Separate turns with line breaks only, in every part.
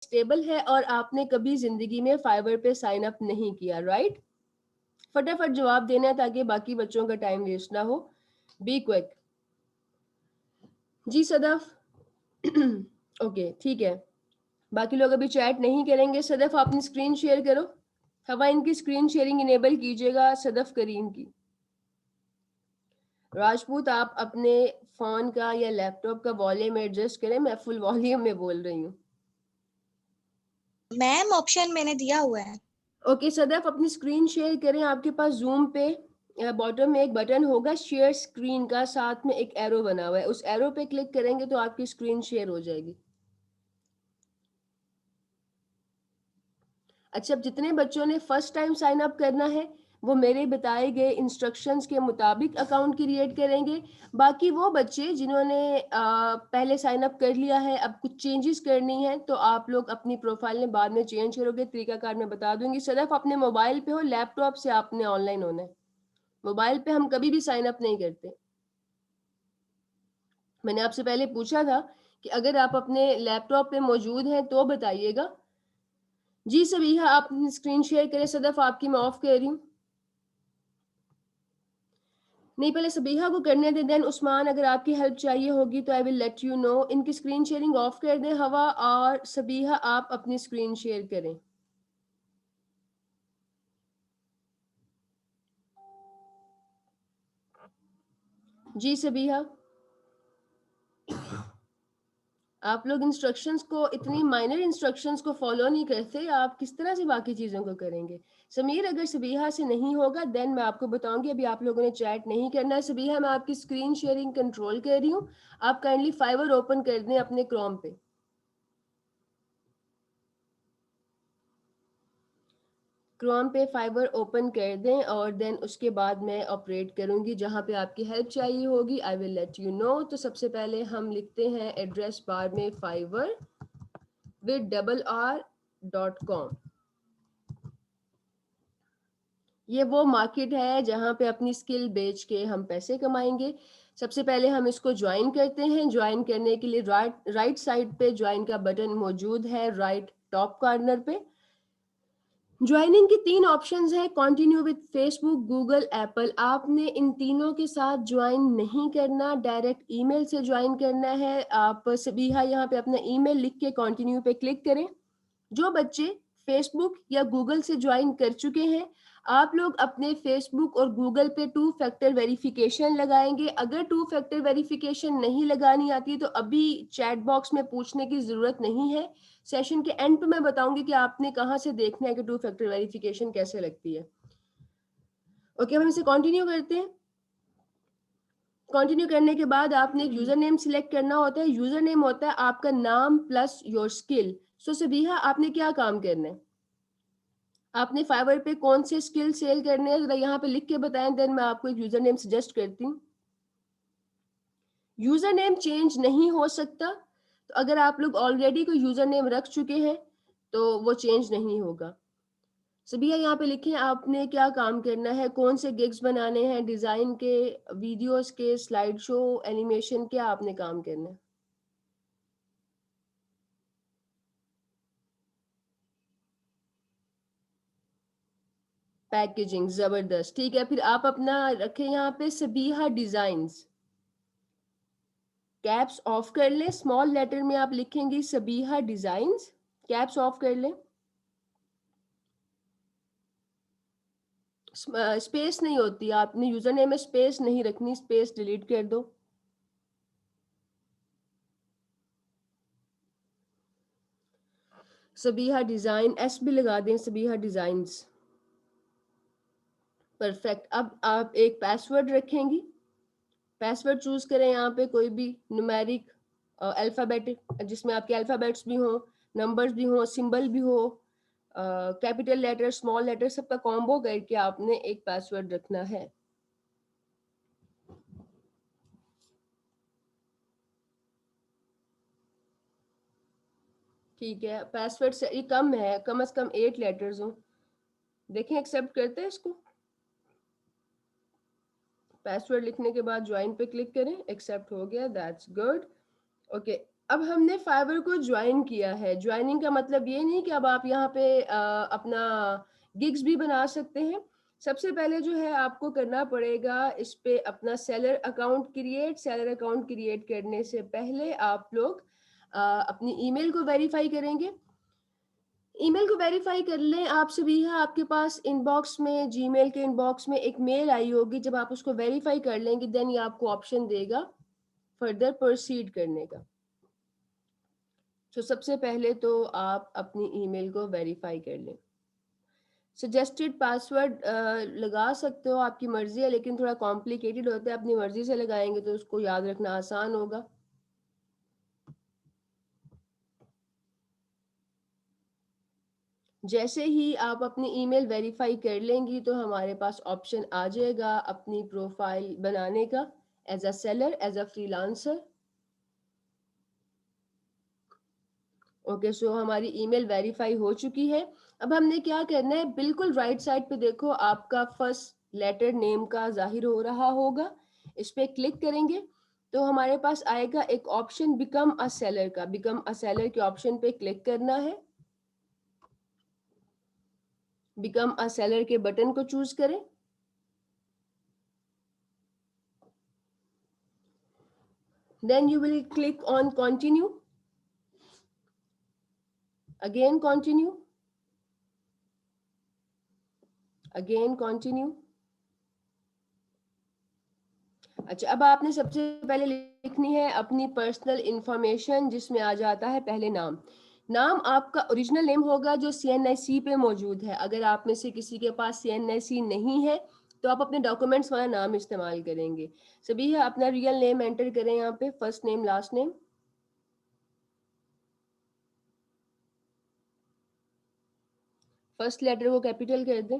Stable है और आपने कभी जिंदगी में फाइवर पे साइन अप नहीं किया, राइट? फटाफट जवाब देना है ताकि बाकी बच्चों का टाइम वेस्ट ना हो। Be quick. Ji Sadaf. Okay ठीक है, बाकी लोग अभी चैट नहीं करेंगे। सदफ अपनी स्क्रीन शेयर करो। हवा इनकी स्क्रीन शेयरिंग इनेबल कीजिएगा, सदफ करीम की। राजपूत आप अपने फोन का या लैपटॉप का वॉल्यूम एडजस्ट करें, मैं फुल वॉल्यूम में बोल रही हूँ।
मैम ऑप्शन मैंने दिया हुआ है।
ओके सदफ अपनी स्क्रीन शेयर करें। आपके पास जूम पे बॉटम में एक बटन होगा शेयर स्क्रीन का, साथ में एक एरो बना हुआ है, उस एरो पे क्लिक करेंगे तो आपकी स्क्रीन शेयर हो जाएगी। अच्छा, अब जितने बच्चों ने फर्स्ट टाइम साइन अप करना है वो मेरे बताए गए इंस्ट्रक्शंस के मुताबिक अकाउंट क्रिएट करेंगे। बाकी वो बच्चे जिन्होंने पहले साइन अप कर लिया है, अब कुछ चेंजेस करनी है तो आप लोग अपनी प्रोफाइल में बाद में चेंज करोगे, तरीकाकार मैं बता दूंगी। सिर्फ अपने मोबाइल पे हो, लैपटॉप से आपने ऑनलाइन होना है। मोबाइल पे हम कभी भी साइन अप नहीं करते। मैंने आपसे पहले पूछा था कि अगर आप अपने लैपटॉप पे मौजूद हैं तो बताइएगा। जी सबीहा आप स्क्रीन शेयर करें। सदफ आपकी मैं ऑफ कर रही हूँ। नहीं, पहले सबीहा को करने दें, देन उस्मान अगर आपकी हेल्प चाहिए होगी तो I will let you know. इनकी स्क्रीन शेयरिंग ऑफ कर दें हवा, और सबीहा आप अपनी स्क्रीन शेयर करें। जी सबीहा, आप लोग इंस्ट्रक्शंस को, इतनी माइनर इंस्ट्रक्शंस को फॉलो नहीं करते, आप किस तरह से बाकी चीज़ों को करेंगे? समीर अगर सबीहा से नहीं होगा देन मैं आपको बताऊंगी। अभी आप लोगों ने चैट नहीं करना है। सबीहा मैं आपकी स्क्रीन शेयरिंग कंट्रोल कर रही हूँ, आप काइंडली फाइवर ओपन कर दें अपने क्रोम पे। क्रोम पे फाइबर ओपन कर दें और देन उसके बाद मैं ऑपरेट करूंगी। जहां पे आपकी हेल्प चाहिए होगी I will let you know. तो सबसे पहले हम लिखते हैं एड्रेस बार में fiverr.com। ये वो मार्केट है जहां पे अपनी स्किल बेच के हम पैसे कमाएंगे। सबसे पहले हम इसको ज्वाइन करते हैं। ज्वाइन करने के लिए राइट साइड पे ज्वाइन का बटन मौजूद है, राइट टॉप कॉर्नर पे। ज्वाइनिंग के 3 ऑप्शंस हैं, continue with Facebook, Google, Apple. आपने इन तीनों के साथ ज्वाइन नहीं करना, डायरेक्ट ईमेल से ज्वाइन करना है। आप सबीहा यहाँ पे अपना ईमेल लिख के कंटिन्यू पे क्लिक करें। जो बच्चे फेसबुक या गूगल से ज्वाइन कर चुके हैं, आप लोग अपने फेसबुक और गूगल पे 2 फैक्टर वेरिफिकेशन लगाएंगे। अगर 2 फैक्टर वेरिफिकेशन नहीं लगानी आती तो अभी चैट बॉक्स में पूछने की जरूरत नहीं है। सेशन के एंड पे मैं बताऊंगी कि आपने कहां से देखना है कि 2 फैक्टर वेरिफिकेशन कैसे लगती है। ओके, हम इसे कंटिन्यू करते हैं। कंटिन्यू करने के बाद आपने एक यूजर नेम सिलेक्ट करना होता है। यूजर नेम होता है आपका नाम प्लस योर स्किल। सो सबीहा आपने क्या काम करना है, आपने फाइवर पे कौन से स्किल सेल करने हैं, जरा यहाँ पे लिख के बताएं, देन मैं आपको एक यूजर नेम सजेस्ट करती हूँ। यूजर नेम चेंज नहीं हो सकता, तो अगर आप लोग ऑलरेडी कोई यूजर नेम रख चुके हैं तो वो चेंज नहीं होगा। सभी यहाँ पे लिखें आपने क्या काम करना है, कौन से गिग्स बनाने हैं, डिजाइन के, वीडियोस के, स्लाइड शो, एनिमेशन, क्या आपने काम करना है। पैकेजिंग जबरदस्त, ठीक है। फिर आप अपना रखें यहाँ पे सबीहा डिजाइन्स। कैप्स ऑफ कर लें, स्मॉल लेटर में आप लिखेंगे सबीहा डिजाइन्स, कैप्स ऑफ कर लें। स्पेस नहीं होती, आपने यूजर नेम में स्पेस नहीं रखनी, स्पेस डिलीट कर दो। सबीहा डिजाइन एस भी लगा दें, सबीहा डिजाइन्स, परफेक्ट। अब आप एक पासवर्ड रखेंगी, पासवर्ड चूज करें यहाँ पे कोई भी न्यूमेरिक, अल्फाबेटिक, जिसमें आपके अल्फाबेट्स भी हो, नंबर्स भी हो, सिंबल भी हो, कैपिटल लेटर, स्मॉल लेटर, सबका कॉम्बो करके आपने एक पासवर्ड रखना है। ठीक है, पासवर्ड से ये कम है, कम से कम 8 लेटर्स हो। देखें एक्सेप्ट करते हैं इसको। पासवर्ड लिखने के बाद ज्वाइन पे क्लिक करें, एक्सेप्ट हो गया, दैट्स गुड। ओके, अब हमने फाइवर को ज्वाइन किया है। ज्वाइनिंग का मतलब ये नहीं कि अब आप यहाँ पे अपना गिग्स भी बना सकते हैं। सबसे पहले जो है आपको करना पड़ेगा इस पे अपना सेलर अकाउंट क्रिएट करने से पहले आप लोग अपनी ईमेल को वेरीफाई करेंगे। ईमेल को वेरीफाई कर लें आप सभी। है आपके पास इनबॉक्स में, जीमेल के इनबॉक्स में एक मेल आई होगी। जब आप उसको वेरीफाई कर लेंगे देन ये आपको ऑप्शन देगा फर्दर प्रोसीड करने का। तो सबसे पहले तो आप अपनी ईमेल को वेरीफाई कर लें। सजेस्टेड पासवर्ड लगा सकते हो, आपकी मर्जी है, लेकिन थोड़ा कॉम्प्लिकेटेड होता है। अपनी मर्जी से लगाएंगे तो उसको याद रखना आसान होगा। जैसे ही आप अपनी ईमेल वेरीफाई कर लेंगी तो हमारे पास ऑप्शन आ जाएगा अपनी प्रोफाइल बनाने का, as a seller, as a freelancer. Okay, so हमारी ईमेल वेरीफाई हो चुकी है। अब हमने क्या करना है, बिल्कुल राइट साइड पे देखो आपका फर्स्ट लेटर नेम का जाहिर हो रहा होगा। इस पे क्लिक करेंगे तो हमारे पास आएगा एक ऑप्शन बिकम अ सेलर का। बिकम अ सेलर के ऑप्शन पे क्लिक करना है। बिकम अ सेलर के बटन को चूज करें। Then you will click on continue, again continue, again continue. अच्छा, अब आपने सबसे पहले लिखनी है अपनी पर्सनल इंफॉर्मेशन, जिसमें आ जाता है पहले नाम। नाम आपका ओरिजिनल नेम होगा जो CNIC पे मौजूद है। अगर आप में से किसी के पास CNIC नहीं है तो आप अपने डॉक्यूमेंट्स वाला नाम इस्तेमाल करेंगे। सभी है अपना रियल नेम एंटर करें यहाँ पे, first name last name. First letter को कैपिटल कर दें।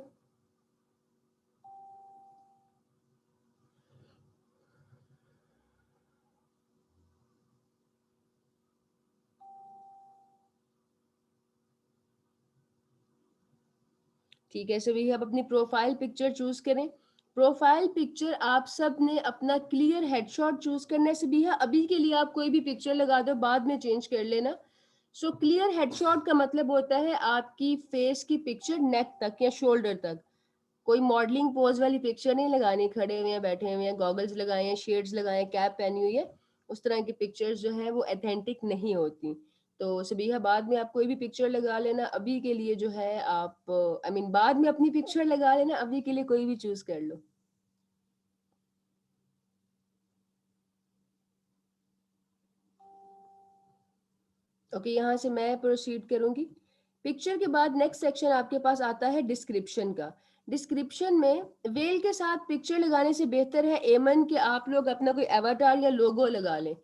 ठीक है, सभी अब अपनी प्रोफाइल पिक्चर चूज करें। प्रोफाइल पिक्चर आप सब ने अपना क्लियर हेडशॉट चूज करने से भी है। अभी के लिए आप कोई भी पिक्चर लगा दो, बाद में चेंज कर लेना। सो क्लियर हेडशॉट का मतलब होता है आपकी फेस की पिक्चर नेक तक या शोल्डर तक। कोई मॉडलिंग पोज वाली पिक्चर नहीं लगानी, खड़े हुए हैं, बैठे हुए हैं, गॉगल्स लगाए हैं, शेड्स लगाए हैं, कैप पहनी हुई है। उस तरह की पिक्चर्स जो है वो ऑथेंटिक नहीं होती। तो सबिहा बाद में आप कोई भी पिक्चर लगा लेना। अभी के लिए जो है आप बाद में अपनी पिक्चर लगा लेना। अभी के लिए कोई भी चूज कर लो। ओके, यहाँ से मैं प्रोसीड करूंगी। पिक्चर के बाद नेक्स्ट सेक्शन आपके पास आता है डिस्क्रिप्शन का। डिस्क्रिप्शन में वेल के साथ पिक्चर लगाने से बेहतर है एमन कि आप लोग अपना कोई एवाटार या लोगो लगा लें।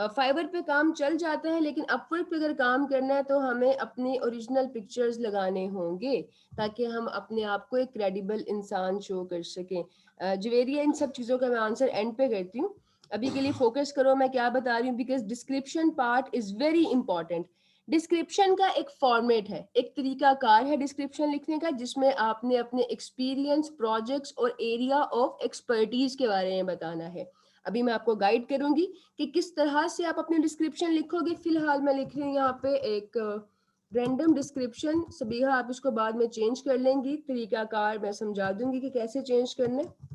फाइवर पे काम चल जाता है, लेकिन अपवर्क पे अगर काम करना है तो हमें अपने ओरिजिनल पिक्चर्स लगाने होंगे ताकि हम अपने आप को एक क्रेडिबल इंसान शो कर सकें। जवेरिया, इन सब चीज़ों का मैं आंसर एंड पे करती हूँ। अभी के लिए फोकस करो मैं क्या बता रही हूँ, because description part is very important. Description का एक फॉर्मेट है, एक तरीकाकार है डिस्क्रिप्शन लिखने का, जिसमें आपने अपने एक्सपीरियंस, प्रोजेक्ट्स और एरिया ऑफ एक्सपर्टीज के बारे में बताना है। अभी मैं आपको गाइड करूंगी कि किस तरह से आप अपने डिस्क्रिप्शन लिखोगे। फिलहाल मैं लिख रही हूँ यहाँ पे एक रैंडम डिस्क्रिप्शन। सबिहा आप इसको बाद में चेंज कर लेंगी, तरीकाकार मैं समझा दूंगी कि कैसे चेंज करना है।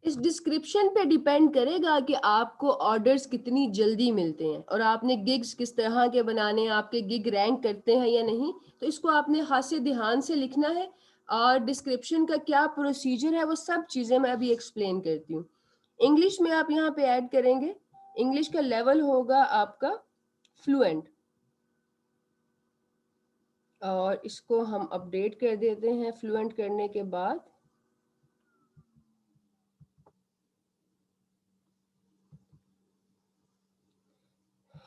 इस डिस्क्रिप्शन पे डिपेंड करेगा कि आपको ऑर्डर्स कितनी जल्दी मिलते हैं और आपने गिग्स किस तरह के बनाने हैं, आपके गिग रैंक करते हैं या नहीं। तो इसको आपने खासे ध्यान से लिखना है। और डिस्क्रिप्शन का क्या प्रोसीजर है वो सब चीज़ें मैं अभी एक्सप्लेन करती हूँ। इंग्लिश में आप यहाँ पे ऐड करेंगे। इंग्लिश का लेवल होगा आपका फ्लुएंट, और इसको हम अपडेट कर देते हैं फ्लुएंट करने के बाद।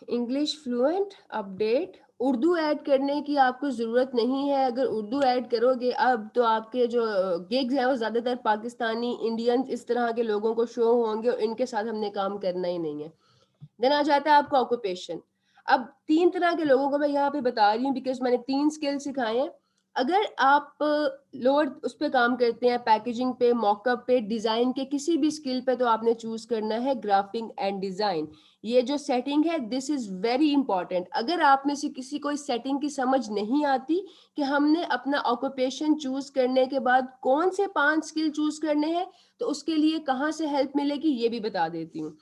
English fluent update. Urdu add करने की आपको ज़रूरत नहीं है। अगर उर्दू ऐड करोगे अब तो आपके जो गिग्स हैं वो ज़्यादातर पाकिस्तानी, इंडियंस, इस तरह के लोगों को शो होंगे और इनके साथ हमने काम करना ही नहीं है। देन आ जाता है आपका ऑक्यूपेशन। अब 3 तरह के लोगों को मैं यहाँ पे बता रही हूँ बिकॉज मैंने 3 स्किल सिखाए हैं। अगर आप लोअर उस पे काम करते हैं, पैकेजिंग पे, मॉकअप पे, डिजाइन के किसी भी स्किल पे, तो आपने चूज करना है ग्राफिक एंड डिजाइन। ये जो सेटिंग है, दिस इज वेरी इंपॉर्टेंट। अगर आप में से किसी को इस सेटिंग की समझ नहीं आती कि हमने अपना ऑक्यूपेशन चूज करने के बाद कौन से 5 स्किल चूज करने हैं, तो उसके लिए कहाँ से हेल्प मिलेगी ये भी बता देती हूँ।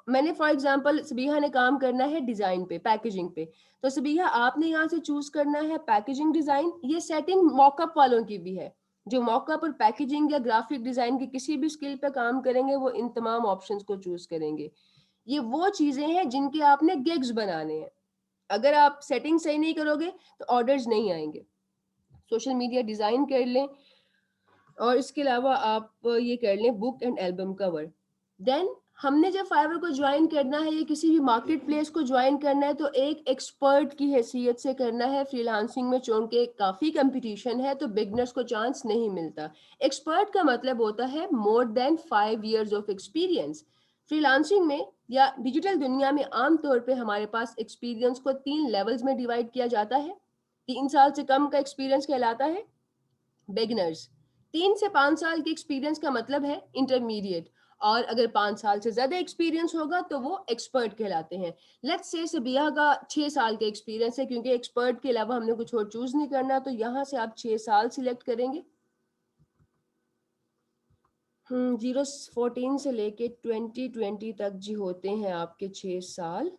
मैंने फॉर एग्जाम्पल, सबिहा ने काम करना है डिजाइन पे, पैकेजिंग पे, तो सबिहा आपने यहाँ से चूज करना है पैकेजिंग डिजाइन। ये सेटिंग मॉकअप वालों की भी है, जो मॉकअप और पैकेजिंग या ग्राफिक डिजाइन की किसी भी स्किल पे काम करेंगे वो इन तमाम ऑप्शंस को चूज करेंगे। ये वो चीजें हैं जिनके आपने गिग्स बनाने हैं। अगर आप सेटिंग सही नहीं करोगे तो ऑर्डर्स नहीं आएंगे। सोशल मीडिया डिजाइन कर लें, और इसके अलावा आप ये कर लें book and album cover. Then हमने जब फाइवर को ज्वाइन करना है या किसी भी मार्केट प्लेस को ज्वाइन करना है, तो एक एक्सपर्ट की हैसियत से करना है। फ्रीलांसिंग में चूंकि काफ़ी कंपटीशन है, तो बिगनर्स को चांस नहीं मिलता। एक्सपर्ट का मतलब होता है more than 5 years of experience. Freelancing में या डिजिटल दुनिया में आमतौर पे हमारे पास एक्सपीरियंस को 3 लेवल्स में डिवाइड किया जाता है। 3 साल से कम का एक्सपीरियंस कहलाता है बिगनर्स। 3 से 5 साल के एक्सपीरियंस का मतलब है इंटरमीडिएट। और अगर 5 साल से ज्यादा एक्सपीरियंस होगा तो वो एक्सपर्ट कहलाते हैं। लेट्स से सबिया का 6 साल का एक्सपीरियंस है, क्योंकि एक्सपर्ट के अलावा हमने कुछ और चूज नहीं करना, तो यहाँ से आप 6 साल सिलेक्ट करेंगे। 014 से लेके 2020 तक जी होते हैं आपके 6 साल।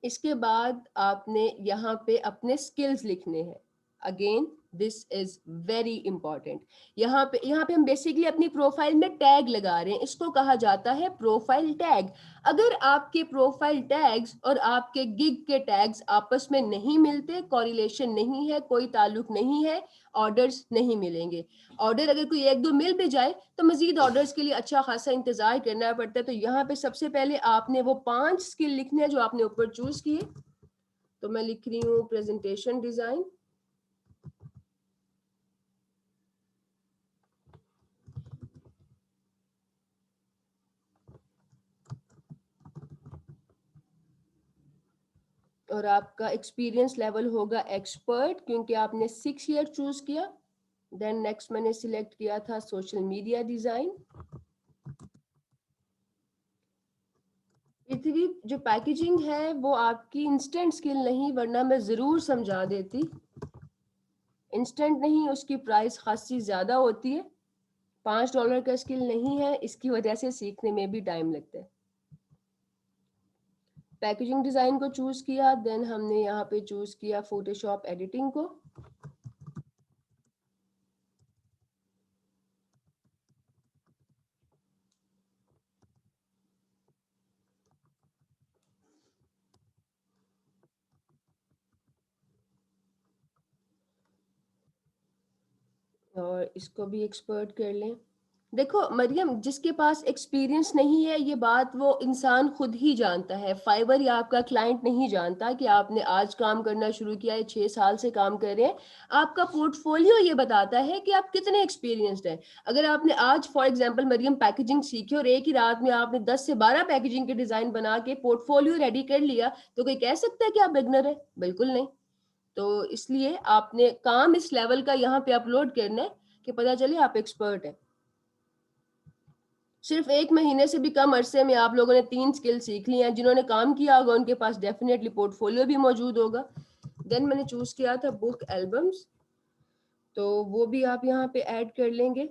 इसके बाद आपने यहाँ पे अपने स्किल्स लिखने हैं। Again this is very important. यहाँ पे हम बेसिकली अपनी प्रोफाइल में टैग लगा रहे हैं, इसको कहा जाता है प्रोफाइल टैग। अगर आपके प्रोफाइल टैग्स और आपके गिग के टैग्स आपस में नहीं मिलते, कोरिलेशन नहीं है, कोई ताल्लुक नहीं है, ऑर्डर्स नहीं मिलेंगे। ऑर्डर अगर कोई एक दो मिल भी जाए तो मजीद ऑर्डर्स के लिए अच्छा खासा इंतजार करना पड़ता है। तो यहाँ पे सबसे पहले आपने वो 5 स्किल लिखने हैं जो आपने ऊपर चूज किए। तो मैं लिख रही हूँ प्रेजेंटेशन डिजाइन, और आपका एक्सपीरियंस लेवल होगा एक्सपर्ट, क्योंकि आपने 6 ईयर चूज किया। देन नेक्स्ट मैंने सिलेक्ट किया था सोशल मीडिया डिजाइन। पृथ्वी, जो पैकेजिंग है वो आपकी इंस्टेंट स्किल नहीं, वरना मैं जरूर समझा देती। इंस्टेंट नहीं, उसकी प्राइस खासी ज्यादा होती है। $5 का स्किल नहीं है, इसकी वजह से सीखने में भी टाइम लगता है। पैकेजिंग डिजाइन को चूज किया, देन हमने यहाँ पे चूज किया फोटोशॉप एडिटिंग को। और इसको भी एक्सपर्ट कर लें। देखो मरियम, जिसके पास एक्सपीरियंस नहीं है, ये बात वो इंसान खुद ही जानता है। फाइवर या आपका क्लाइंट नहीं जानता कि आपने आज काम करना शुरू किया है, 6 साल से काम कर रहे हैं। आपका पोर्टफोलियो ये बताता है कि आप कितने एक्सपीरियंस्ड हैं। अगर आपने आज फॉर एग्जांपल मरियम पैकेजिंग सीखी और एक ही रात में आपने 10 से 12 पैकेजिंग के डिजाइन बना के पोर्टफोलियो रेडी कर लिया, तो कोई कह सकता है कि आप बिगनर है? बिल्कुल नहीं। तो इसलिए आपने काम इस लेवल का यहाँ पे अपलोड करना है कि पता चले आप एक्सपर्ट हैं। सिर्फ 1 महीने से भी कम अरसे में आप लोगों ने 3 स्किल सीख ली हैं। जिन्होंने काम किया होगा उनके पास डेफिनेटली पोर्टफोलियो भी मौजूद होगा। देन मैंने चूज किया था बुक एल्बम्स, तो वो भी आप यहाँ पे ऐड कर लेंगे।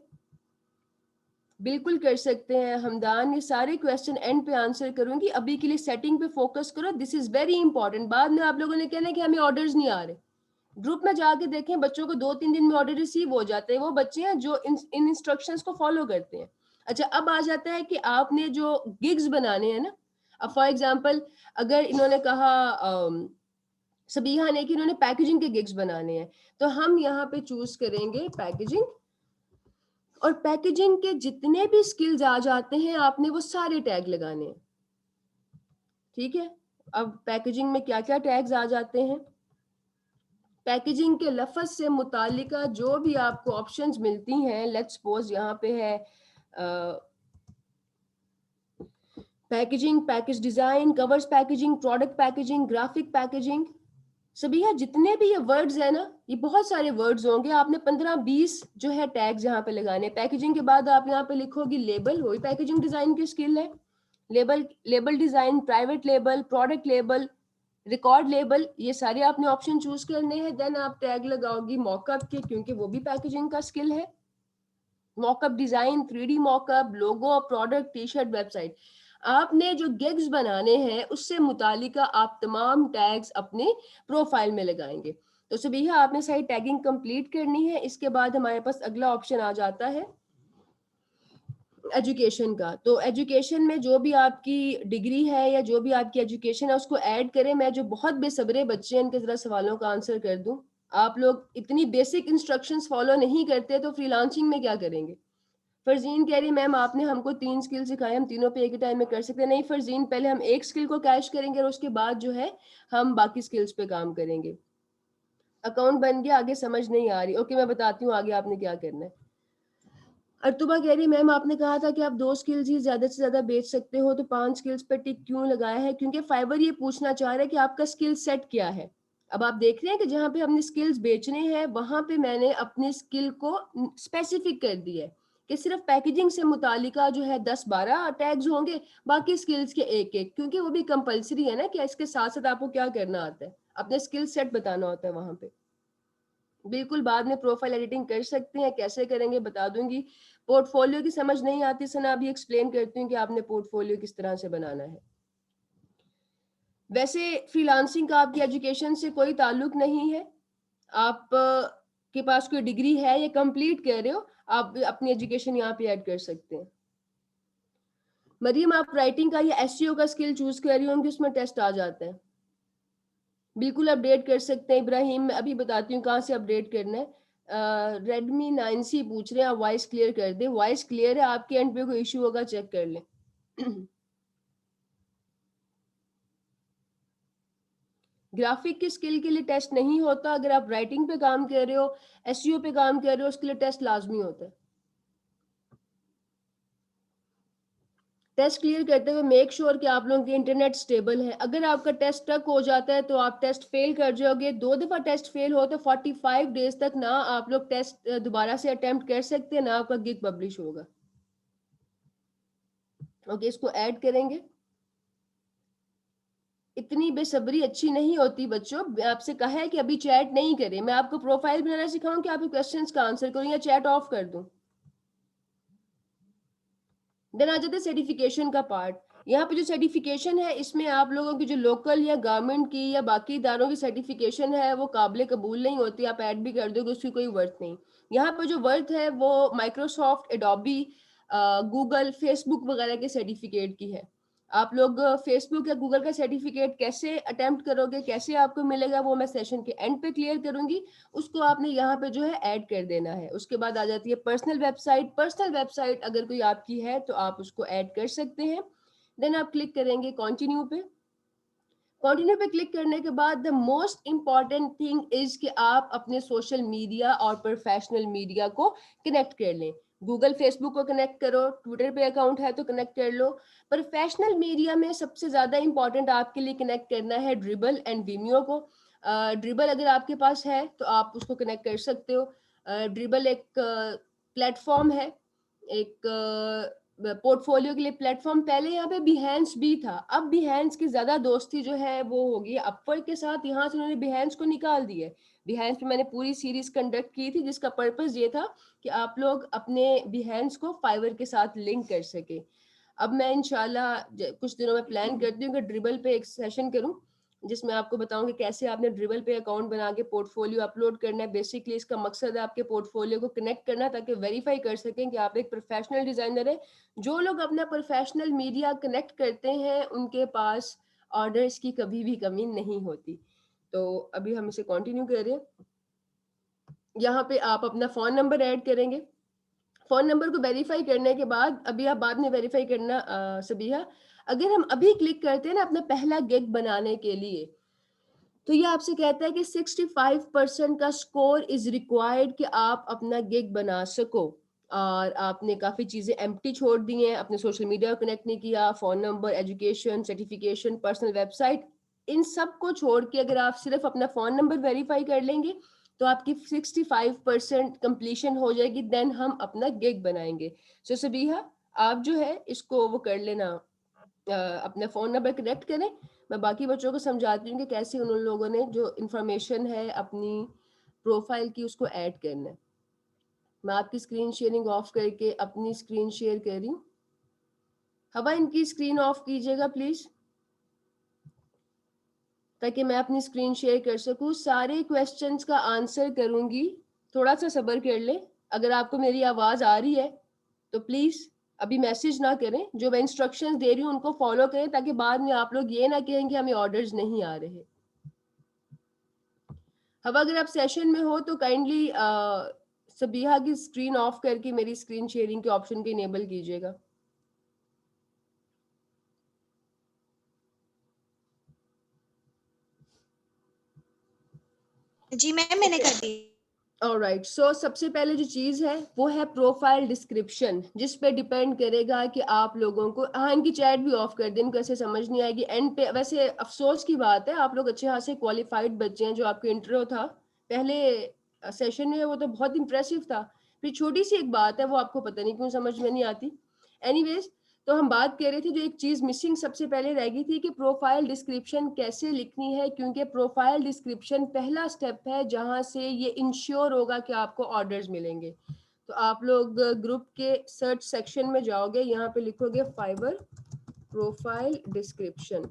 बिल्कुल कर सकते हैं हमदान, ये सारे क्वेश्चन एंड पे आंसर करूंगी। अभी के लिए सेटिंग पे फोकस करो, दिस इज वेरी इंपॉर्टेंट। बाद में आप लोगों ने कहना है कि हमें ऑर्डर्स नहीं आ रहे। ग्रुप में जाके देखें, बच्चों को 2-3 दिन में ऑर्डर रिसीव हो जाते हैं। वो बच्चे हैं जो इन इंस्ट्रक्शंस को फॉलो करते हैं। अच्छा, अब आ जाता है कि आपने जो गिग्स बनाने हैं ना। अब फॉर एग्जांपल, अगर इन्होंने कहा सबिहा ने कि इन्होंने पैकेजिंग के गिग्स बनाने हैं, तो हम यहाँ पे चूज करेंगे पैकेजिंग। और पैकेजिंग के जितने भी स्किल्स आ जाते हैं आपने वो सारे टैग लगाने हैं। ठीक है, अब पैकेजिंग में क्या क्या टैग्स आ जाते हैं। पैकेजिंग के लफ्ज से मुतालिका जो भी आपको ऑप्शंस मिलती हैं, लेट्स सपोज यहाँ पे है packaging, package design, covers packaging, product packaging, graphic packaging, Sabiha, जितने भी ये वर्ड्स है ना, ये बहुत सारे वर्ड्स होंगे, आपने 15-20 जो है टैग्स यहाँ पे लगाने। पैकेजिंग के बाद आप यहाँ पे लिखोगी लेबल, वही पैकेजिंग डिजाइन की स्किल है। Label, label design, private label, product label, record label, ये सारे आपने ऑप्शन चूज करने हैं। देन आप टैग लगाओगी मॉकअप के, क्योंकि वो भी पैकेजिंग का स्किल है। मॉकअप डिजाइन, 3D मॉकअप, लोगो, प्रोडक्ट, टी शर्ट, वेबसाइट। आपने जो गिग्स बनाने हैं उससे मुतालिका आप तमाम टैग्स अपने प्रोफाइल में लगाएंगे। तो सबिहा, आपने सारी टैगिंग कंप्लीट करनी है। इसके बाद हमारे पास अगला ऑप्शन आ जाता है एजुकेशन का। तो एजुकेशन में जो भी आपकी डिग्री है या जो भी आपकी एजुकेशन है उसको ऐड करें। मैं जो बहुत बेसब्रे बच्चे हैं इनके जरा सवालों का आंसर कर दूं। आप लोग इतनी बेसिक इंस्ट्रक्शंस फॉलो नहीं करते तो फ्रीलांसिंग में क्या करेंगे? फरजीन कह रही मैम आपने हमको 3 स्किल सिखाए, हम तीनों पे एक ही टाइम में कर सकते हैं। नहीं फरजीन, पहले हम एक स्किल को कैश करेंगे और उसके बाद जो है हम बाकी स्किल्स पे काम करेंगे। अकाउंट बन गया, आगे समझ नहीं आ रही। ओके, मैं बताती हूँ आगे आपने क्या करना है। अर्तुबा कह रही मैम आपने कहा था कि आप 2 स्किल्स ही ज्यादा से ज्यादा बेच सकते हो, तो 5 स्किल्स पर टिक क्यों लगाया है? क्योंकि फाइवर ये पूछना चाह रहा है कि आपका स्किल सेट क्या है। अब आप देख रहे हैं कि जहां पे हमने स्किल्स बेचने हैं वहां पे मैंने अपने स्किल को स्पेसिफिक कर दिया है कि सिर्फ पैकेजिंग से मुतालिका जो है 10-12 टैग्स होंगे, बाकी स्किल्स के एक एक, क्योंकि वो भी कंपलसरी है ना कि इसके साथ साथ आपको क्या करना आता है, अपने स्किल सेट बताना होता है वहां पे। बिल्कुल, बाद में प्रोफाइल एडिटिंग कर सकते हैं, कैसे करेंगे बता दूंगी। पोर्टफोलियो की समझ नहीं आती सना, अभी एक्सप्लेन करती हूँ कि आपने पोर्टफोलियो किस तरह से बनाना है। वैसे फ्रीलांसिंग का आपकी एजुकेशन से कोई ताल्लुक नहीं है। आप के पास कोई डिग्री है या कंप्लीट कर रहे हो, आप अपनी एजुकेशन यहाँ पे ऐड कर सकते हैं। मरियम, आप राइटिंग का या एसईओ का स्किल चूज कर रही होंगी, उसमें टेस्ट आ जाता है। बिल्कुल अपडेट कर सकते हैं इब्राहिम, मैं अभी बताती हूँ कहाँ से अपडेट करना है। रेडमी 9C पूछ रहे हैं, आप वॉइस क्लियर कर दे। वॉइस क्लियर है, आपके एंड पे कोई इशू होगा चेक कर लें। ग्राफिक की स्किल के लिए टेस्ट नहीं होता, अगर आप राइटिंग पे काम कर रहे हो, एसईओ पे काम कर रहे हो, उसके लिए टेस्ट लाजमी होता है। टेस्ट क्लियर करते हुए मेक श्योर कि आप लोगों की इंटरनेट स्टेबल है। अगर आपका टेस्ट स्टक हो जाता है तो आप टेस्ट फेल कर जाओगे। 2 दफा टेस्ट फेल हो तो 45 डेज तक ना आप लोग टेस्ट दोबारा से अटेम्प्ट कर सकते हैं, ना आपका गिग पब्लिश होगा। ओके, इसको ऐड करेंगे। इतनी बेसब्री अच्छी नहीं होती बच्चों, आपसे कहा है कि अभी चैट नहीं करें। मैं आपको प्रोफाइल बनाना सिखाऊं कि आप क्वेश्चंस का आंसर करूं या चैट ऑफ कर दूं? देन आ जाते हैं सर्टिफिकेशन का पार्ट। यहाँ पे जो सर्टिफिकेशन है इसमें आप लोगों की जो लोकल या गवर्नमेंट की या बाकी इदारों की सर्टिफिकेशन है वो काबिल कबूल नहीं होती। आप ऐड भी कर दोगे उसकी कोई वर्थ नहीं। यहाँ पे जो वर्थ है वो माइक्रोसॉफ्ट, एडोबी, गूगल, फेसबुक वगैरह के सर्टिफिकेट की है। आप लोग फेसबुक या गूगल का सर्टिफिकेट कैसे अटेम्प्ट करोगे, कैसे आपको मिलेगा, वो मैं सेशन के एंड पे क्लियर करूंगी। उसको आपने यहाँ पे जो है ऐड कर देना है। उसके बाद आ जाती है पर्सनल वेबसाइट। पर्सनल वेबसाइट अगर कोई आपकी है तो आप उसको ऐड कर सकते हैं। देन आप क्लिक करेंगे कंटिन्यू पे। कंटिन्यू पे क्लिक करने के बाद the most important thing is कि आप अपने सोशल मीडिया और प्रोफेशनल मीडिया को कनेक्ट कर लें। गूगल, फेसबुक को कनेक्ट करो, ट्विटर पे अकाउंट है तो कनेक्ट कर लो। प्रोफेशनल मीडिया में सबसे ज्यादा इंपॉर्टेंट आपके लिए कनेक्ट करना है ड्रिबल एंड विमियो को। ड्रिबल अगर आपके पास है तो आप उसको कनेक्ट कर सकते हो। ड्रिबल एक प्लेटफॉर्म है, एक पोर्टफोलियो के लिए प्लेटफॉर्म। पहले यहाँ पे बिहेंस भी था, अब बिहेंस की ज्यादा दोस्ती जो है वो होगी अपवर्क के साथ। यहाँ से उन्होंने बिहेंस को निकाल दिया। बिहेंस पे मैंने पूरी सीरीज कंडक्ट की थी जिसका पर्पस ये था कि आप लोग अपने बिहेंस को फाइवर के साथ लिंक कर सके। अब मैं इंशाल्लाह कुछ दिनों में प्लान करती हूँ कि ड्रिबल पे एक सेशन करूँ जिसमें आपको बताऊंगी कैसे आपने ड्रिबल पे अकाउंट बना के पोर्टफोलियो अपलोड करना है। बेसिकली इसका मकसद है आपके पोर्टफोलियो को कनेक्ट करना ताकि वेरीफाई कर सकें कि आप एक प्रोफेशनल डिजाइनर है। जो लोग अपना प्रोफेशनल मीडिया कनेक्ट करते हैं उनके पास ऑर्डर्स की कभी भी कमी नहीं होती। तो अभी हम इसे कंटिन्यू करें। यहाँ पे आप अपना फोन नंबर ऐड करेंगे। फोन नंबर को वेरीफाई करने के बाद, अभी आप बाद में वेरीफाई करना सबिहा, अगर हम अभी क्लिक करते हैं ना अपना पहला गिग बनाने के लिए, तो ये आपसे कहता है कि 65% का स्कोर इज रिक्वायर्ड कि आप अपना गिग बना सको। और आपने काफी चीजें एम्प्टी छोड़ दी हैं, अपने सोशल मीडिया कनेक्ट नहीं किया, phone number, education, certification, personal website, इन सब को छोड़ के अगर आप सिर्फ अपना फ़ोन नंबर वेरीफ़ाई कर लेंगे, तो आपकी 65% कंप्लीशन हो जाएगी, देन हम अपना गिग बनाएँगे। सो सबीहा, आप जो है इसको वो कर लेना, अपना फ़ोन नंबर कनेक्ट करें। मैं बाकी बच्चों को समझाती हूँ कि कैसे उन लोगों ने जो इन्फॉर्मेशन है अपनी प्रोफ़ाइल की उसको ऐड करना है। मैं आपकी स्क्रीन शेयरिंग ऑफ करके अपनी स्क्रीन शेयर कर रही हूँ। हवा इनकी स्क्रीन ऑफ कीजिएगा प्लीज़, ताकि मैं अपनी स्क्रीन शेयर कर सकूँ। सारे क्वेश्चंस का आंसर करूँगी, थोड़ा-सा सब्र कर लें। अगर आपको मेरी आवाज़ आ रही है, तो प्लीज़ अभी मैसेज ना करें। जो मैं इंस्ट्रक्शंस दे रही हूँ उनको फ़ॉलो करें, ताकि बाद में आप लोग ये ना कहें कि हमें ऑर्डर्स नहीं आ रहे। हवा, अगर आप सेशन में हो तो काइंडली सबीहा की स्क्रीन ऑफ करके मेरी स्क्रीन शेयरिंग के ऑप्शन को इनेबल कीजिएगा।
जी मैम, मैंने कर दी।
ऑलराइट, सो सबसे पहले जो चीज़ है वो है प्रोफाइल डिस्क्रिप्शन, जिस पे डिपेंड करेगा कि आप लोगों को, हाँ इनकी चैट भी ऑफ कर दें, इनको ऐसे समझ नहीं आएगी एंड पे। वैसे अफसोस की बात है, आप लोग अच्छे खासे क्वालिफाइड बच्चे हैं। जो आपका इंटरव्यू था पहले सेशन में, वो तो बहुत इंप्रेसिव था। फिर छोटी सी एक बात है, वो आपको पता नहीं क्यों समझ में नहीं आती। एनीवेज, तो हम बात कर रहे थे, जो एक चीज़ मिसिंग सबसे पहले रह गई थी कि प्रोफाइल डिस्क्रिप्शन कैसे लिखनी है, क्योंकि प्रोफाइल डिस्क्रिप्शन पहला स्टेप है जहां से ये इंश्योर होगा कि आपको ऑर्डर्स मिलेंगे। तो आप लोग ग्रुप के सर्च सेक्शन में जाओगे, यहाँ पे लिखोगे फाइवर प्रोफाइल डिस्क्रिप्शन।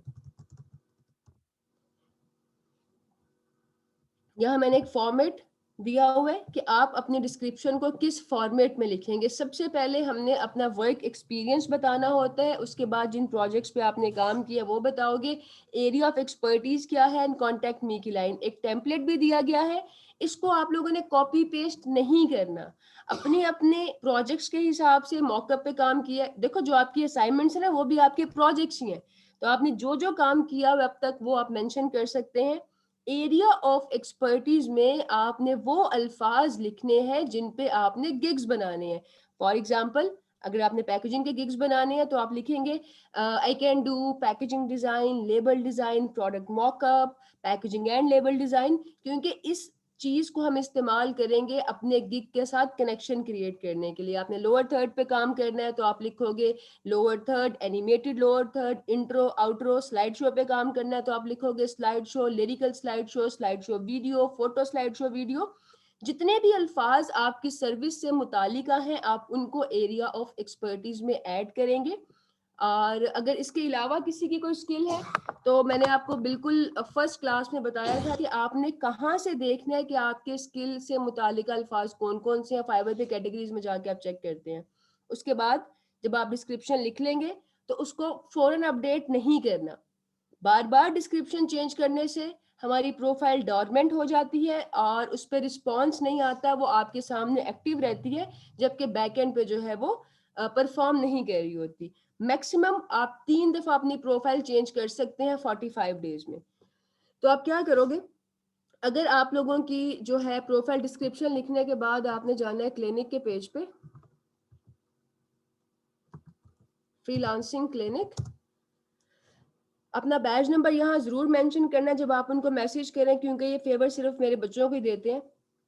यहाँ मैंने एक फॉर्मेट दिया हुआ है कि आप अपने डिस्क्रिप्शन को किस फॉर्मेट में लिखेंगे। सबसे पहले हमने अपना वर्क एक्सपीरियंस बताना होता है, उसके बाद जिन प्रोजेक्ट्स पे आपने काम किया वो बताओगे, एरिया ऑफ एक्सपर्टीज क्या है एंड कॉन्टेक्ट मी की लाइन। एक टेम्पलेट भी दिया गया है, इसको आप लोगों ने कॉपी पेस्ट नहीं करना। अपने अपने प्रोजेक्ट्स के हिसाब से मॉकअप पे काम किया है। देखो, जो आपकी असाइनमेंट्स है ना, वो भी आपके प्रोजेक्ट्स ही हैं। तो आपने जो जो काम किया अब तक वो आप मेंशन कर सकते हैं। एरिया ऑफ एक्सपर्टीज में आपने वो अल्फाज लिखने हैं जिन पे आपने गिग्स बनाने हैं। फॉर एग्जांपल, अगर आपने पैकेजिंग के गिग्स बनाने हैं तो आप लिखेंगे I can do packaging design, label design, product mock-up, packaging and label design, क्योंकि इस चीज को हम इस्तेमाल करेंगे अपने गिग के साथ कनेक्शन क्रिएट करने के लिए। आपने लोअर थर्ड पे काम करना है तो आप लिखोगे lower third, animated lower third, intro outro. Slide show पे काम करना है तो आप लिखोगे slide show, lyrical slide show video, photo slide show video. जितने भी अल्फाज आपकी सर्विस से मुतालिका हैं, आप उनको एरिया ऑफ एक्सपर्टीज में ऐड करेंगे। और अगर इसके अलावा किसी की कोई स्किल है, तो मैंने आपको बिल्कुल फर्स्ट क्लास में बताया था कि आपने कहाँ से देखना है कि आपके स्किल से मुतालिका अल्फाज कौन कौन से हैं। फाइवर पे कैटेगरीज में जाके आप चेक करते हैं। उसके बाद जब आप डिस्क्रिप्शन लिख लेंगे तो उसको फौरन अपडेट नहीं करना। बार बार डिस्क्रिप्शन चेंज करने से हमारी प्रोफाइल डॉर्मेंट हो जाती है और उस पर रिस्पॉन्स नहीं आता, वो आपके सामने एक्टिव रहती है, जबकि बैक एंड पे जो है वो परफॉर्म नहीं कर रही होती। मैक्सिमम आप 3 दफा अपनी प्रोफाइल चेंज कर सकते हैं 45 डेज में। तो आप क्या करोगे, अगर आप लोगों की जो है प्रोफाइल डिस्क्रिप्शन लिखने के बाद आपने जाना है क्लिनिक के पेज पे, फ्रीलांसिंग क्लिनिक, अपना बैज नंबर यहाँ जरूर मेंशन करना है जब आप उनको मैसेज करें, क्योंकि ये फेवर सिर्फ मेरे बच्चों को ही देते हैं,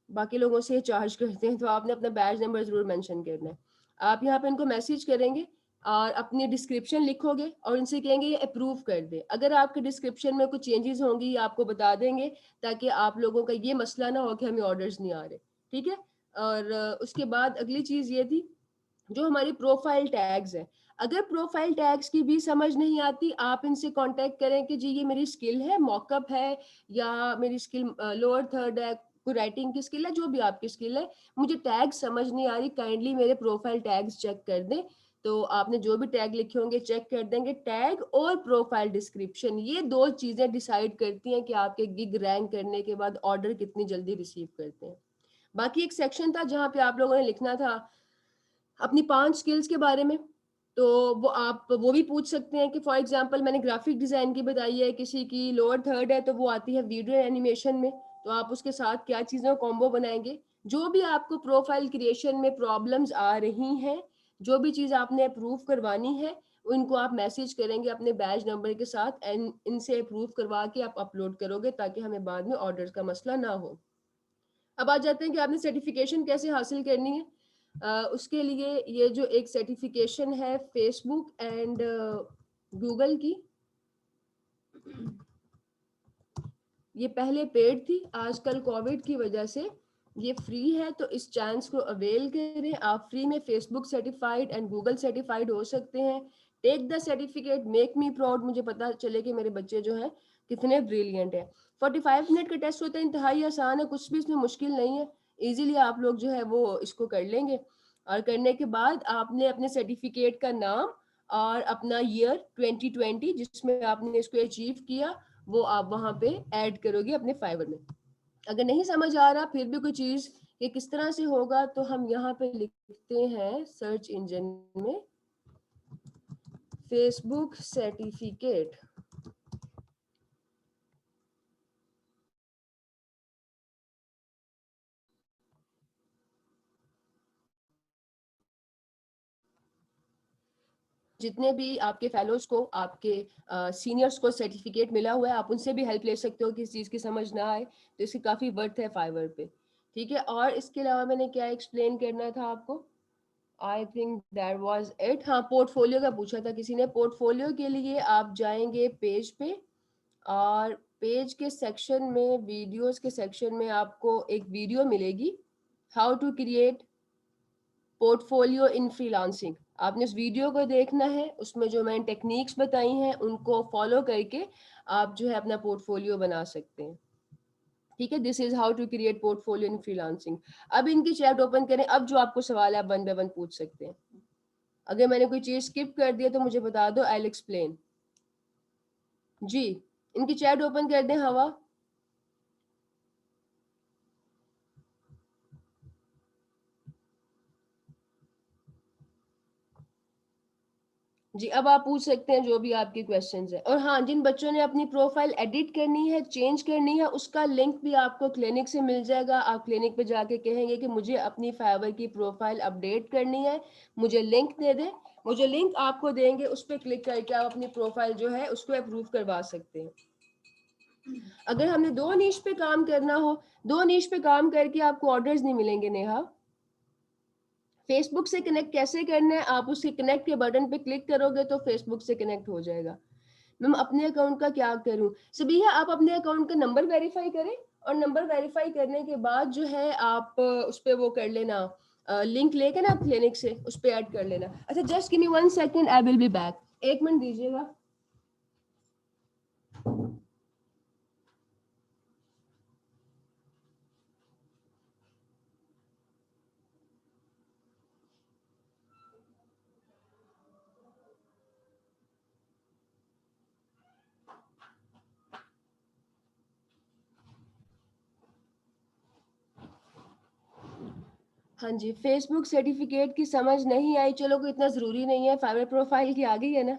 बाकी लोगों से चार्ज करते हैं। तो आपने अपना बैज नंबर जरूर मेंशन करना है। आप यहाँ पे इनको मैसेज करेंगे और अपनी डिस्क्रिप्शन लिखोगे और इनसे कहेंगे ये अप्रूव कर दे। अगर आपके डिस्क्रिप्शन में कुछ चेंजेस होंगी ये आपको बता देंगे, ताकि आप लोगों का ये मसला ना हो कि हमें ऑर्डर्स नहीं आ रहे। ठीक है। और उसके बाद अगली चीज ये थी, जो हमारी प्रोफाइल टैग्स है। अगर प्रोफाइल टैग्स की भी समझ नहीं आती, आप इनसे कांटेक्ट करें कि जी ये मेरी स्किल है, मॉकअप है, या मेरी स्किल लोअर थर्ड है, कोई राइटिंग की स्किल है, जो भी आपकी स्किल है, मुझे टैग समझ नहीं आ रही, काइंडली मेरे प्रोफाइल टैग्स चेक कर दें। तो आपने जो भी टैग लिखे होंगे चेक कर देंगे। टैग और प्रोफाइल डिस्क्रिप्शन, ये दो चीजें डिसाइड करती हैं कि आपके गिग रैंक करने के बाद ऑर्डर कितनी जल्दी रिसीव करते हैं। बाकी एक सेक्शन था जहाँ पे आप लोगों ने लिखना था अपनी 5 स्किल्स के बारे में। तो वो आप वो भी पूछ सकते हैं कि फॉर एग्जांपल मैंने ग्राफिक डिजाइन की बताई है, किसी की लोअर थर्ड है तो वो आती है वीडियो एनिमेशन में, तो आप उसके साथ क्या चीज़ों कॉम्बो बनाएंगे। जो भी आपको प्रोफाइल क्रिएशन में प्रॉब्लम्स आ रही हैं, जो भी चीज़ आपने अप्रूव करवानी है इनको आप मैसेज करेंगे अपने बैच नंबर के साथ एंड इनसे अप्रूव करवा के आप अपलोड करोगे ताकि हमें बाद में ऑर्डर का मसला ना हो। अब आ जाते हैं कि आपने सर्टिफिकेशन कैसे हासिल करनी है। उसके लिए ये जो एक सर्टिफिकेशन है फेसबुक एंड गूगल की, ये पहले पेड थी, आजकल कोविड की वजह से ये फ्री है, तो इस चांस को अवेल करें। आप फ्री में Facebook certified and Google certified हो सकते हैं। Take the certificate, make me proud, मुझे पता चले कि मेरे बच्चे जो हैं कितने ब्रिलियंट है। 45 मिनट का टेस्ट होता है, इंतहाई आसान है, कुछ भी इसमें मुश्किल नहीं है, इजीली आप लोग जो है वो इसको कर लेंगे। और करने के बाद आपने अपने सर्टिफिकेट का नाम और अपना ईयर 2020 जिसमें आपने इसको अचीव किया वो आप वहां पे ऐड करोगे अपने फाइवर में। अगर नहीं समझ आ रहा फिर भी कोई चीज ये किस तरह से होगा तो हम यहाँ पे लिखते हैं सर्च इंजन में फेसबुक सर्टिफिकेट। जितने भी आपके फेलोज को, आपके सीनियर्स को सर्टिफिकेट मिला हुआ है, आप उनसे भी हेल्प ले सकते हो, किस चीज़ की समझ ना आए तो इसकी काफ़ी वर्थ है फाइवर पे। ठीक है, और इसके अलावा मैंने क्या एक्सप्लेन करना था आपको, I think that was it. हाँ, पोर्टफोलियो का पूछा था किसी ने। पोर्टफोलियो के लिए आप जाएंगे पेज पे और पेज के सेक्शन में, वीडियोस के सेक्शन में आपको एक वीडियो मिलेगी, how to create portfolio in freelancing. आपने उस वीडियो को देखना है, उसमें जो मैंने टेक्निक्स बताई हैं उनको फॉलो करके आप जो है अपना पोर्टफोलियो बना सकते हैं। ठीक है, this is how to create portfolio in freelancing. अब इनकी चैट ओपन करें, अब जो आपको सवाल है आप वन बाय वन पूछ सकते हैं। अगर मैंने कोई चीज स्किप कर दिया तो मुझे बता दो, आई विल एक्सप्लेन। जी, इनकी चैट ओपन कर दें हवा। जी, अब आप पूछ सकते हैं जो भी आपके क्वेश्चंस है। और हाँ, जिन बच्चों ने अपनी प्रोफाइल एडिट करनी है, चेंज करनी है, उसका लिंक भी आपको क्लिनिक से मिल जाएगा। आप क्लिनिक पे जाके कहेंगे कि मुझे अपनी फाइवर की प्रोफाइल अपडेट करनी है, मुझे लिंक दे दें, मुझे लिंक आपको देंगे, उस पर क्लिक करके आप अपनी प्रोफाइल जो है उसको अप्रूव करवा सकते हैं। अगर हमने दो नीश पे काम करना हो, दो नीश पे काम करके आपको ऑर्डर्स नहीं मिलेंगे नेहा। फेसबुक से कनेक्ट कैसे करना है, आप उसके कनेक्ट के बटन पे क्लिक करोगे तो फेसबुक से कनेक्ट हो जाएगा। मैम अपने अकाउंट का क्या करूं? सबिहा, आप अपने अकाउंट का नंबर वेरीफाई करें और नंबर वेरीफाई करने के बाद जो है आप उस पर वो कर लेना, लिंक लेके ना क्लिनिक से उस पर ऐड कर लेना। अच्छा, just give me 1 second, I will be back. 1 minute दीजिएगा। हाँ जी, फेसबुक सर्टिफिकेट की समझ नहीं आई, चलो कोई इतना जरूरी नहीं है, फाइवर प्रोफाइल की आ गई है ना।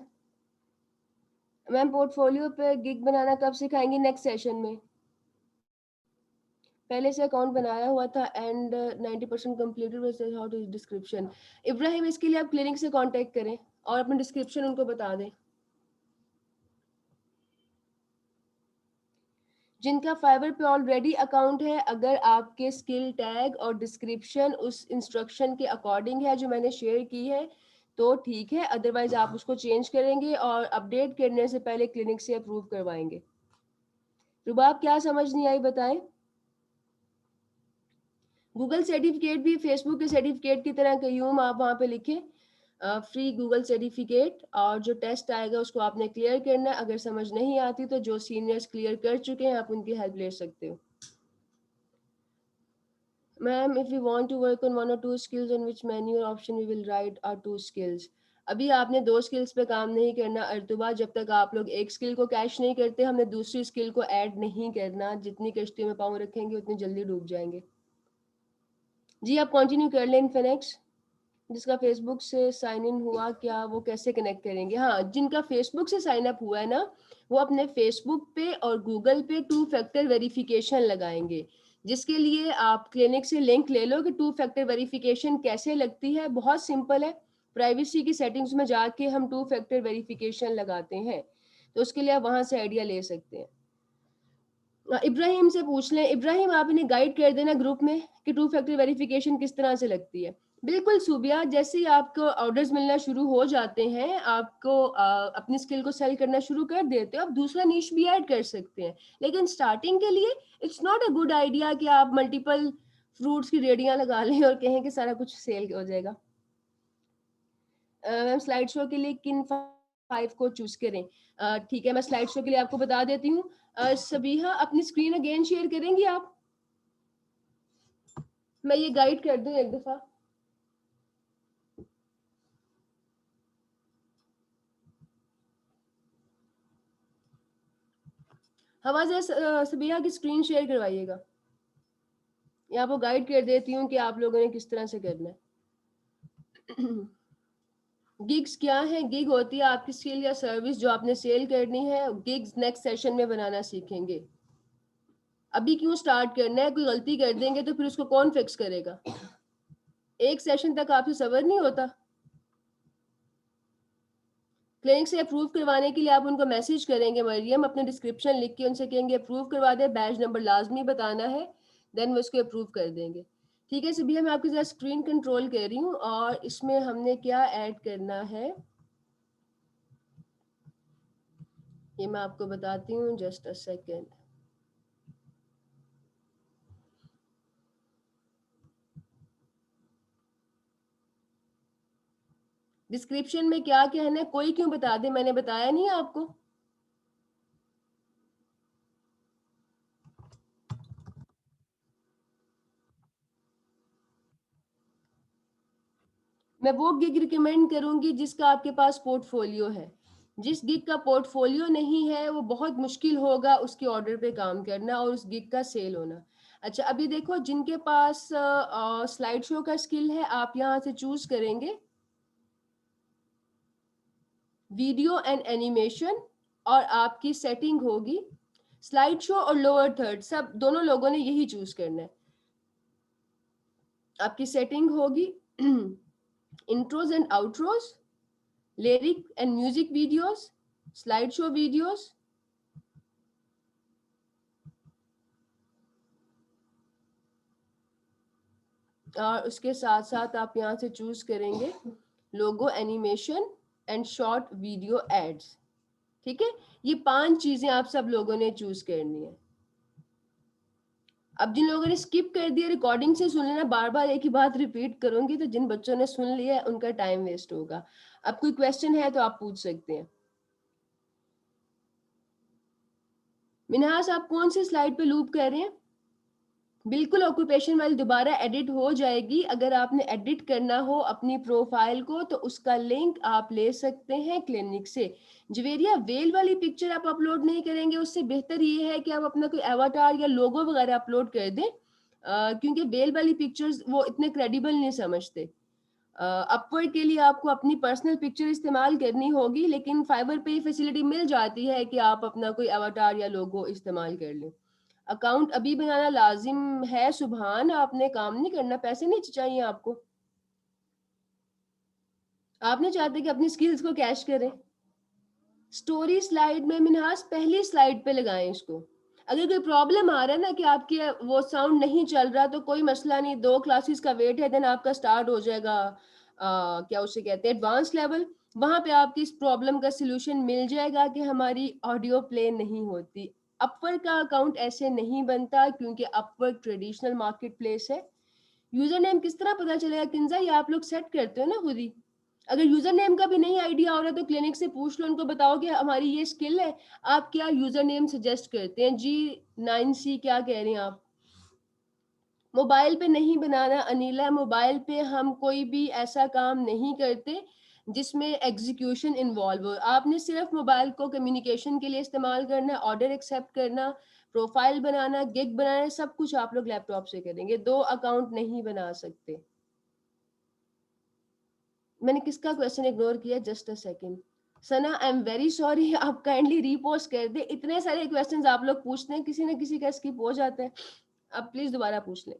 मैम पोर्टफोलियो पे गिग बनाना कब सिखाएंगी? नेक्स्ट सेशन में। पहले से अकाउंट बनाया हुआ था and 90% completed, how to description. Ibrahim, इसके लिए आप क्लिनिक से कांटेक्ट करें और अपना डिस्क्रिप्शन उनको बता दें। जिनका फाइवर पे ऑलरेडी अकाउंट है, अगर आपके स्किल टैग और डिस्क्रिप्शन उस इंस्ट्रक्शन के अकॉर्डिंग है जो मैंने शेयर की है तो ठीक है, अदरवाइज आप उसको चेंज करेंगे और अपडेट करने से पहले क्लिनिक से अप्रूव करवाएंगे। रुबाब, क्या समझ नहीं आई बताएं। गूगल सर्टिफिकेट भी फेसबुक के सर्टिफिकेट की तरह कयूम आप वहाँ पे लिखें, फ्री गूगल सर्टिफिकेट, और जो टेस्ट आएगा उसको आपने क्लियर करना है। अगर समझ नहीं आती तो जो सीनियर्स क्लियर कर चुके हैं आप उनकी हेल्प ले सकते हो। Ma'am, if we want to work on 1 or 2 skills on which menu option we will write or 2 skills. अभी आपने 2 स्किल्स पे काम नहीं करना अर्तुबा, जब तक आप लोग एक स्किल को कैश नहीं करते हमने दूसरी स्किल को ऐड नहीं करना। जितनी कश्ती में पाँव रखेंगे उतनी जल्दी डूब जाएंगे। जी, आप कंटिन्यू कर लें। इन्फिनिक्स, जिसका फेसबुक से साइन इन हुआ, क्या वो कैसे कनेक्ट करेंगे? हाँ, जिनका फेसबुक से साइन अप हुआ है ना, वो अपने फेसबुक पे और गूगल पे 2 फैक्टर वेरिफिकेशन लगाएंगे, जिसके लिए आप क्लिनिक से लिंक ले लो कि 2 फैक्टर वेरिफिकेशन कैसे लगती है। बहुत सिंपल है, प्राइवेसी की सेटिंग्स में जाके हम 2 फैक्टर वेरिफिकेशन लगाते हैं, तो उसके लिए आप वहां से आइडिया ले सकते हैं। इब्राहिम से पूछ लें। इब्राहिम, आप इन्हें गाइड कर देना ग्रुप में कि 2 फैक्टर वेरिफिकेशन किस तरह से लगती है। बिल्कुल सुबिया, जैसे ही आपको ऑर्डर्स मिलना शुरू हो जाते हैं, आपको अपनी स्किल को सेल करना शुरू कर देते हो, आप दूसरा नीश भी ऐड कर सकते हैं। लेकिन स्टार्टिंग के लिए it's not a good idea कि आप मल्टीपल फ्रूट्स की रेडियां लगा लें और कहें कि सारा कुछ सेल हो जाएगा। मैम, स्लाइड शो के लिए किन 5 को चूज करें? ठीक है, मैं स्लाइड शो के लिए आपको बता देती हूँ। सबीहा, अपनी स्क्रीन अगेन शेयर करेंगी आप? मैं ये गाइड कर दूं एक दफा। हवा से सबीहा की स्क्रीन शेयर करवाइएगा, या आपको गाइड कर देती हूँ कि आप लोगों ने किस तरह से करना है। गिग्स क्या है? गिग होती है आपकी स्किल या सर्विस जो आपने सेल करनी है। गिग्स नेक्स्ट सेशन में बनाना सीखेंगे। अभी क्यों स्टार्ट करना है? कोई गलती कर देंगे तो फिर उसको कौन फिक्स करेगा? एक सेशन तक आपसे सबर नहीं होता। क्लिनिक से अप्रूव करवाने के लिए आप उनको मैसेज करेंगे, मरियम, अपने डिस्क्रिप्शन लिख के उनसे कहेंगे अप्रूव करवा दे, बैच नंबर लाजमी बताना है, देन वो उसको अप्रूव कर देंगे। ठीक है सभी, मैं आपकी जरा स्क्रीन कंट्रोल कर रही हूँ और इसमें हमने क्या ऐड करना है ये मैं आपको बताती हूँ, जस्ट अ सेकेंड। डिस्क्रिप्शन में क्या कहना है कोई क्यों बता दे, मैंने बताया नहीं आपको? मैं वो गिग रिकमेंड करूंगी जिसका आपके पास पोर्टफोलियो है। जिस गिग का पोर्टफोलियो नहीं है वो बहुत मुश्किल होगा उसके ऑर्डर पे काम करना और उस गिग का सेल होना। अच्छा, अभी देखो जिनके पास स्लाइड शो का स्किल है, आप यहाँ से चूज करेंगे वीडियो एंड एनिमेशन और आपकी सेटिंग होगी स्लाइड शो और लोअर थर्ड, सब दोनों लोगों ने यही चूज करना है। आपकी सेटिंग होगी intros and outros, lyric and music videos, slideshow videos, और उसके साथ साथ आप यहाँ से चूज करेंगे logo, animation and short video ads. ठीक है, ये 5 चीजें आप सब लोगों ने चूज करनी है। अब जिन लोगों ने स्किप कर दिया रिकॉर्डिंग से सुन लेना, बार बार एक ही बात रिपीट करूंगी तो जिन बच्चों ने सुन लिया है उनका टाइम वेस्ट होगा। अब कोई क्वेश्चन है तो आप पूछ सकते हैं। मिनहास, आप कौन सी स्लाइड पे लूप कर रहे हैं? बिल्कुल, ऑक्यूपेशन वाली दोबारा एडिट हो जाएगी। अगर आपने एडिट करना हो अपनी प्रोफाइल को तो उसका लिंक आप ले सकते हैं क्लिनिक से। जवेरिया, वेल वाली पिक्चर आप अपलोड नहीं करेंगे, उससे बेहतर ये है कि आप अपना कोई एवाटार या लोगो वगैरह अपलोड कर दें, क्योंकि वेल वाली पिक्चर्स वो इतने क्रेडिबल नहीं समझते। अपवर्ड के लिए आपको अपनी पर्सनल पिक्चर इस्तेमाल करनी होगी, लेकिन फाइबर पे फैसिलिटी मिल जाती है कि आप अपना कोई एवाटार या लोगो इस्तेमाल कर लें। अकाउंट अभी बनाना लाजिम है सुभान, आपने काम नहीं करना, पैसे नहीं चाहिए आपको, आप नहीं चाहते कि अपनी स्किल्स को कैश करें। स्टोरी स्लाइड में मिनहास पहली स्लाइड पे लगाएं इसको। अगर कोई प्रॉब्लम आ रहा है ना कि आपके वो साउंड नहीं चल रहा तो कोई मसला नहीं, 2 क्लासेस का वेट है, देन आपका स्टार्ट हो जाएगा क्या उसे कहते हैं एडवांस लेवल। वहां पे आपकी इस प्रॉब्लम का सिल्यूशन मिल जाएगा कि हमारी ऑडियो प्ले नहीं होती। अपवर्क का अकाउंट ऐसे नहीं बनता क्योंकि अपवर्क ट्रेडिशनल मार्केट प्लेस है। यूजर नेम किस तरह पता चलेगा किंजा? ये आप लोग सेट करते हो ना खुद ही। अगर यूजर नेम का भी नहीं आइडिया हो रहा तो क्लिनिक से पूछ लो, उनको बताओ कि हमारी ये स्किल है, आप क्या यूजर नेम सजेस्ट करते हैं? G9C क्या कह रहे हैं आप? मोबाइल पे नहीं बनाना अनिला, मोबाइल पे हम कोई भी ऐसा काम नहीं करते जिसमें एग्जीक्यूशन इन्वॉल्व हो। आपने सिर्फ मोबाइल को कम्युनिकेशन के लिए इस्तेमाल करना, ऑर्डर एक्सेप्ट करना, प्रोफाइल बनाना, गिग बनाना, सब कुछ आप लोग लैपटॉप से करेंगे। 2 अकाउंट नहीं बना सकते। मैंने किसका क्वेश्चन इग्नोर किया? Just a second. Sana, I am very sorry, आप काइंडली रीपोस्ट कर दे। इतने सारे क्वेश्चंस आप लोग पूछते हैं, किसी न किसी का स्किप हो जाता है, अब प्लीज दोबारा पूछ लें,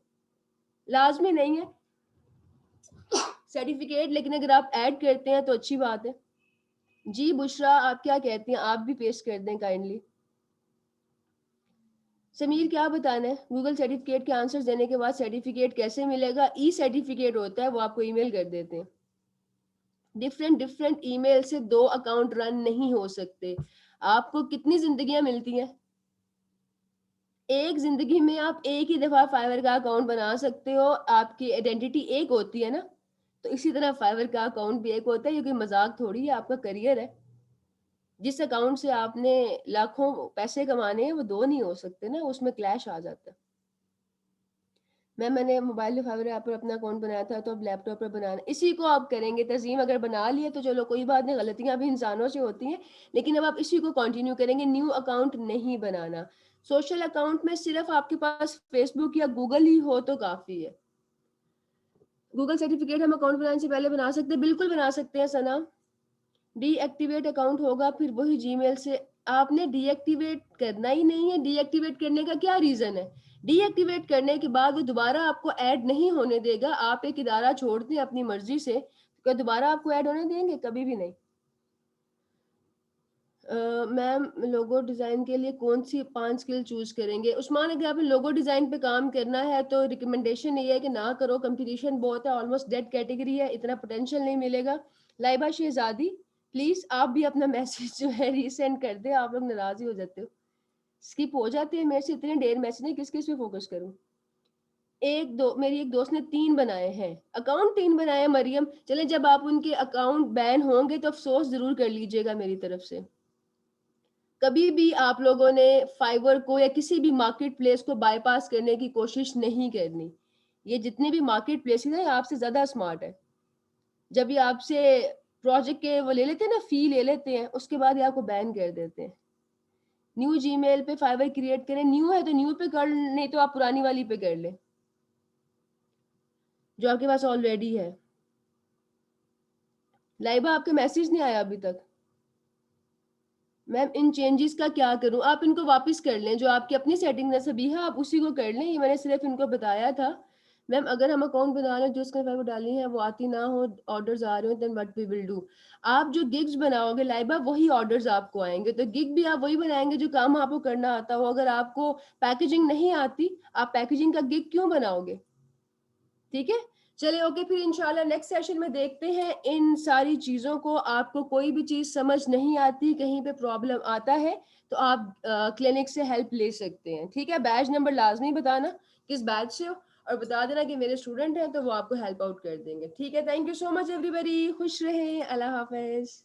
लाजमी नहीं है। सर्टिफिकेट, लेकिन अगर आप ऐड करते हैं तो अच्छी बात है। जी बुशरा, आप क्या कहती हैं? आप भी पेश कर दें काइंडली। समीर, क्या बताना है? गूगल सर्टिफिकेट के आंसर देने के बाद सर्टिफिकेट कैसे मिलेगा? ई सर्टिफिकेट होता है, वो आपको ईमेल कर देते हैं। डिफरेंट डिफरेंट ईमेल से 2 अकाउंट रन नहीं हो सकते। आपको कितनी जिंदगियां मिलती हैं? एक जिंदगी में आप एक ही दफा फाइवर का अकाउंट बना सकते हो। आपकी आइडेंटिटी एक होती है ना, तो इसी तरह फाइवर का अकाउंट भी एक होता है। ये कोई मजाक थोड़ी है, आपका करियर है। जिस अकाउंट से आपने लाखों पैसे कमाने हैं वो 2 नहीं हो सकते ना, उसमें क्लैश आ जाता है। मैंने मोबाइल फाइवर ऐप पर अपना अकाउंट बनाया था, तो अब लैपटॉप पर बनाना इसी को आप करेंगे। तज़ीम, अगर बना लिए तो चलो कोई बात नहीं, गलतियां भी इंसानों से होती हैं, लेकिन अब आप इसी को कंटिन्यू करेंगे, न्यू अकाउंट नहीं बनाना। सोशल अकाउंट में सिर्फ आपके पास फेसबुक या गूगल ही हो तो काफी है। गूगल सर्टिफिकेट हम अकाउंट बनाने से पहले बना सकते हैं? बिल्कुल बना सकते हैं सना। डीएक्टिवेट अकाउंट होगा, फिर वही जीमेल से आपने डीएक्टिवेट करना ही नहीं है। डीएक्टिवेट करने का क्या रीजन है? डीएक्टिवेट करने के बाद वो दोबारा आपको ऐड नहीं होने देगा। आप एक इदारा छोड़ते हैं अपनी मर्जी से, तो क्या दोबारा आपको ऐड होने देंगे? कभी भी नहीं। मैम, लोगो डिजाइन के लिए कौन सी 5 स्किल चूज करेंगे? उस्मान, अगर आपने लोगो डिजाइन पे काम करना है तो रिकमेंडेशन ये है कि ना करो, कंपटीशन बहुत है, ऑलमोस्ट डेड कैटेगरी है, इतना पोटेंशियल नहीं मिलेगा। लाइबा शहजादी, प्लीज आप भी अपना मैसेज जो है रीसेंड कर दे। आप लोग नाराज ही हो जाते हो, स्किप हो जाते हैं मेरे से, इतने ढेर मैसेज नहीं, किस किस पे फोकस करूं? मेरी एक दोस्त ने 3 बनाए हैं अकाउंट, 3 बनाए हैं मरियम। चले, जब आप उनके अकाउंट बैन होंगे तो अफसोस जरूर कर लीजिएगा मेरी तरफ से। कभी भी आप लोगों ने फाइवर को या किसी भी मार्केट प्लेस को बाईपास करने की कोशिश नहीं करनी। ये जितने भी मार्केट प्लेसेस हैं आपसे ज्यादा स्मार्ट है। जब ये आपसे प्रोजेक्ट के वो ले लेते हैं ना, फी ले लेते हैं, उसके बाद ये आपको बैन कर देते हैं। न्यू जीमेल पे फाइवर क्रिएट करें, न्यू है तो न्यू पे कर, नहीं तो आप पुरानी वाली पे कर लें जो आपके पास ऑलरेडी है। लाइबा, आपका मैसेज नहीं आया अभी तक? मैम, इन चेंजेस का क्या करूं? आप इनको वापस कर लें, जो आपकी अपनी सेटिंग है सभी है, आप उसी को कर लें। ये मैंने सिर्फ इनको बताया था। मैम, अगर हम अकाउंट बना लें, जो उसका फाइवर डाली है वो आती ना हो, ऑर्डर्स आ रहे हो, then what we will do? आप जो गिग्स बनाओगे लाइबा, वही ऑर्डर्स आपको आएंगे। तो गिग भी आप वही बनाएंगे जो काम आपको करना आता हो। अगर आपको पैकेजिंग नहीं आती, आप पैकेजिंग का गिग क्यों बनाओगे? ठीक है, चलिए ओके, फिर इंशाल्लाह नेक्स्ट सेशन में देखते हैं इन सारी चीज़ों को। आपको कोई भी चीज़ समझ नहीं आती, कहीं पे प्रॉब्लम आता है, तो आप क्लिनिक से हेल्प ले सकते हैं। ठीक है, बैच नंबर लाजमी बताना किस बैच से हो, और बता देना कि मेरे स्टूडेंट हैं, तो वो आपको हेल्प आउट कर देंगे। ठीक है, thank you so much everybody, खुश रहें, अल्लाह हाफिज।